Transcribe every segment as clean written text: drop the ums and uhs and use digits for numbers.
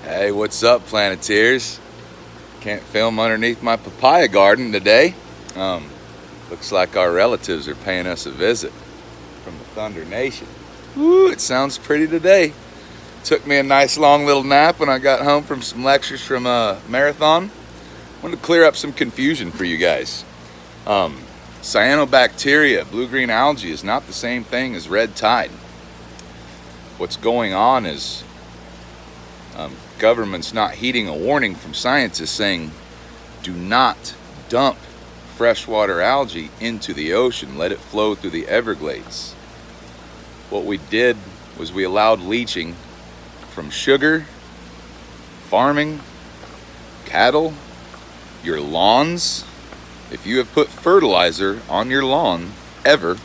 Hey, what's up, Planeteers? Can't film underneath my papaya garden today. Um, Looks like our relatives are paying us a visit from the Thunder Nation. Woo, it sounds pretty today. Took me a nice long little nap when I got home from some lectures from a marathon. Wanted to clear up some confusion for you guys. Cyanobacteria, blue-green algae, is not the same thing as red tide. What's going on is government's not heeding a warning from scientists saying, do not dump freshwater algae into the ocean. Let it flow through the Everglades. What we did was we allowed leaching from sugar, farming, cattle, your lawns. If you have put fertilizer on your lawn ever,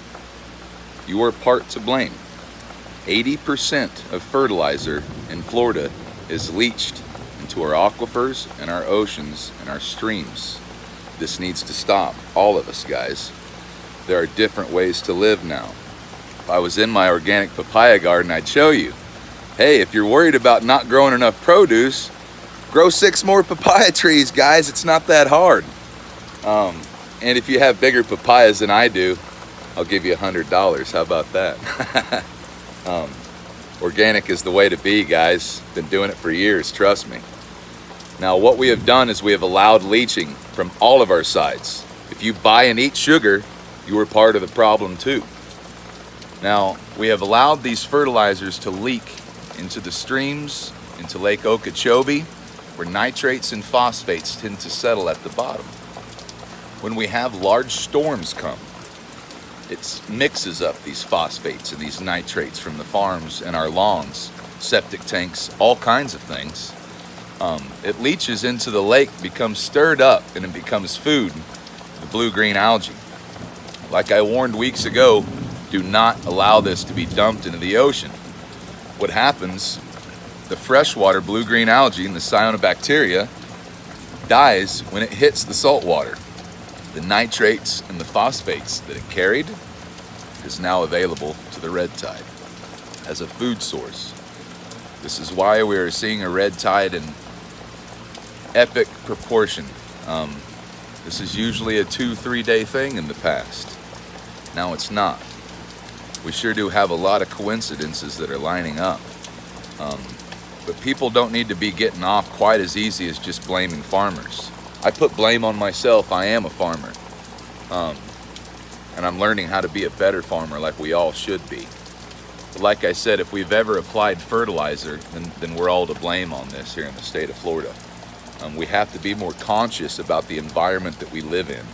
you are part to blame. 80% of fertilizer in Florida is leached into our aquifers and our oceans and our streams. This needs to stop, all of us, guys. There are different ways to live now. If I was in my organic papaya garden, I'd show you, hey, if you're worried about not growing enough produce, grow 6 more papaya trees, guys. It's not that hard. And if you have bigger papayas than I do, I'll give you $100. How about that? Organic is the way to be, guys. Been doing it for years, trust me. Now, what we have done is we have allowed leaching from all of our sides. If you buy and eat sugar, you are part of the problem too. Now, we have allowed these fertilizers to leak into the streams, into Lake Okeechobee, where nitrates and phosphates tend to settle at the bottom. When we have large storms come, it mixes up these phosphates and these nitrates from the farms and our lawns, septic tanks, all kinds of things. It leaches into the lake, becomes stirred up, and it becomes food, the blue-green algae. Like I warned weeks ago, do not allow this to be dumped into the ocean. What happens, the freshwater blue-green algae and the cyanobacteria dies when it hits the salt water. The nitrates and the phosphates that it carried is now available to the red tide as a food source. This is why we are seeing a red tide in epic proportion. This is usually a 2-3 day thing in the past. Now it's not. We sure do have a lot of coincidences that are lining up. But people don't need to be getting off quite as easy as just blaming farmers. I put blame on myself. I am a farmer. And I'm learning how to be a better farmer like we all should be. But like I said, if we've ever applied fertilizer, then we're all to blame on this here in the state of Florida. We have to be more conscious about the environment that we live in.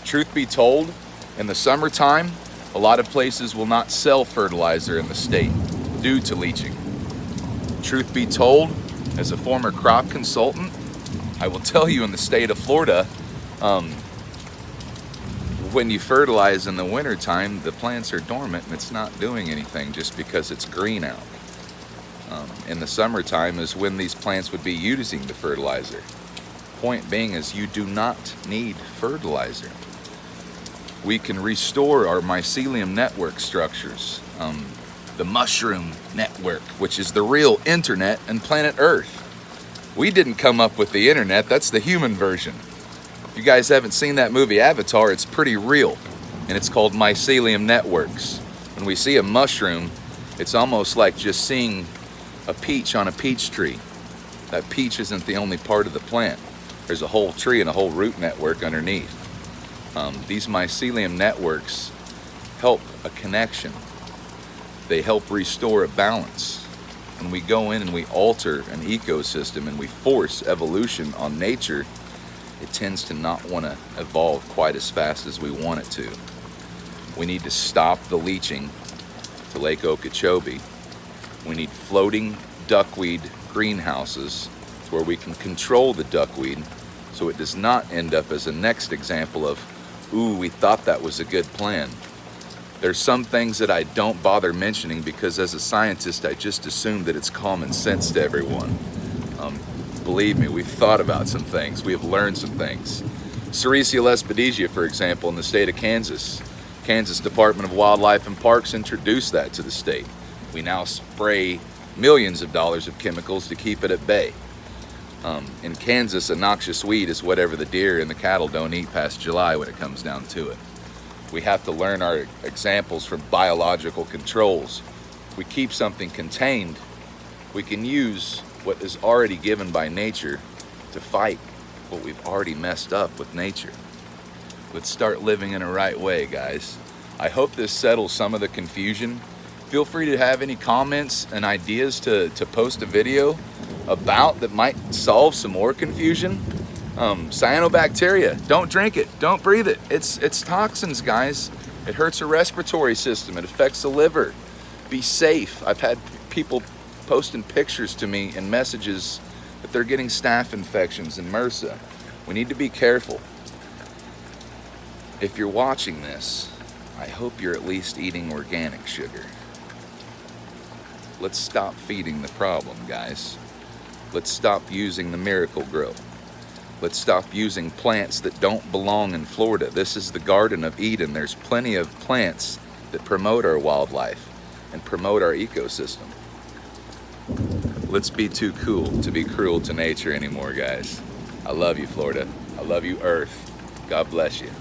Truth be told, in the summertime, a lot of places will not sell fertilizer in the state due to leaching. Truth be told, as a former crop consultant, I will tell you in the state of Florida, when you fertilize in the wintertime, the plants are dormant and it's not doing anything just because it's green out. In the summertime is when these plants would be using the fertilizer. Point being is you do not need fertilizer. We can restore our mycelium network structures, the mushroom network, which is the real internet and planet Earth. We didn't come up with the internet, that's the human version. If you guys haven't seen that movie Avatar, it's pretty real, and it's called mycelium networks. When we see a mushroom, it's almost like just seeing a peach on a peach tree. That peach isn't the only part of the plant. There's a whole tree and a whole root network underneath. These mycelium networks help a connection. They help restore a balance. When we go in and we alter an ecosystem and we force evolution on nature, it tends to not want to evolve quite as fast as we want it to. We need to stop the leaching to Lake Okeechobee. We need floating duckweed greenhouses where we can control the duckweed so it does not end up as a next example of, ooh, we thought that was a good plan. There's some things that I don't bother mentioning because as a scientist, I just assume that it's common sense to everyone. Believe me, we've thought about some things. We have learned some things. Sericea lespedeza, for example, in the state of Kansas. Kansas Department of Wildlife and Parks introduced that to the state. We now spray millions of dollars of chemicals to keep it at bay. In Kansas, a noxious weed is whatever the deer and the cattle don't eat past July when it comes down to it. We have to learn our examples from biological controls. If we keep something contained, we can use what is already given by nature to fight what we've already messed up with nature. Let's start living in a right way, guys. I hope this settles some of the confusion. Feel free to have any comments and ideas to post a video about that might solve some more confusion. Cyanobacteria, don't drink it, don't breathe it. It's toxins, guys. It hurts the respiratory system, it affects the liver. Be safe. I've had people posting pictures to me and messages that they're getting staph infections and MRSA. We need to be careful. If you're watching this, I hope you're at least eating organic sugar. Let's stop feeding the problem, guys. Let's stop using the Miracle-Gro. Let's stop using plants that don't belong in Florida. This is the Garden of Eden. There's plenty of plants that promote our wildlife and promote our ecosystem. Let's be too cool to be cruel to nature anymore, guys. I love you, Florida. I love you, Earth. God bless you.